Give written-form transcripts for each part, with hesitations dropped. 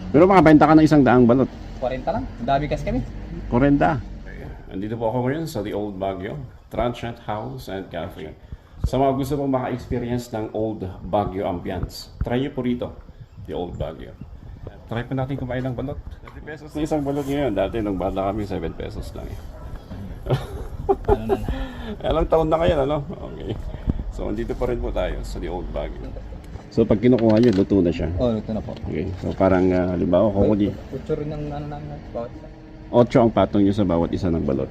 Pero makabenta ka ng 100 balot. 40 lang. Ang dami kasi kami. 40. Andito po ako ngayon sa The Old Baguio, Transient House and Cafe. Sa mga gusto pong maka-experience ng Old Baguio ambience, try nyo po rito, The Old Baguio. Try po natin kumain ng balot. 30 pesos na isang balot ngayon. Dati nung bata kami, 7 pesos lang. Ano na. Ilang taon na kayo, ano? Okay. So, andito pa rin po tayo sa The Old Baguio. So, pag kinukuha nyo, luto na siya. Oh, ito na po. Okay. So, parang, halimbawa, kung di Utso rin ng ano namin. Bawat isa. 8 ang patong nyo sa bawat isa ng balot.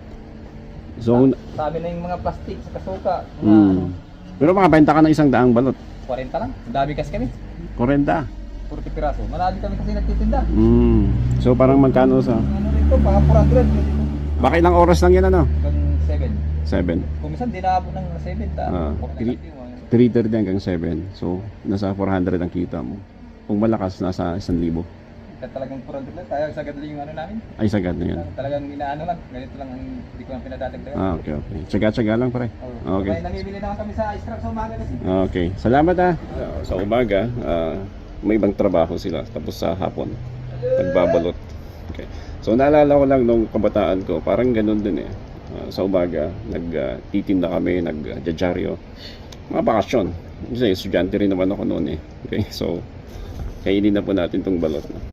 So, Sabi na yung mga plastic sa kasuka. Mga pero makabenta ka ng 100 balot. 40 lang. Ang dami kasi kami. 40. 40 piraso. Marami kami kasi nagtitinda. So, parang magkano sa... Ano rito, mga 400 dito. Baka ilang oras lang yan, ano? Hanggang 7. 7. Kung minsan, di naabot ng 7. Ah, 40 3:30 hanggang 7. So, nasa 400 ang kita mo. Kung malakas, nasa 1,000. Talagang 400 lang. Kaya sagad lang yung ano namin. Ay, sagad na yan. Talagang inaano lang. Ganito lang ang hindi ko lang pinadadagdagan. Okay. Tsaga-tsaga lang, pare. Okay. Kaya namimili naman kami sa scrap sa umaga kasi. Okay. Salamat, ha. Sa umaga, may ibang trabaho sila. Tapos sa hapon, nagbabalot. Okay. So, naalala ko lang nung kabataan ko, parang ganun din eh. Sa umaga, nagtitinda kami, nagjajaryo. Mga bakasyon. Kasi estudyante rin naman ako noon eh. Okay. So, kainin na po natin tong balot.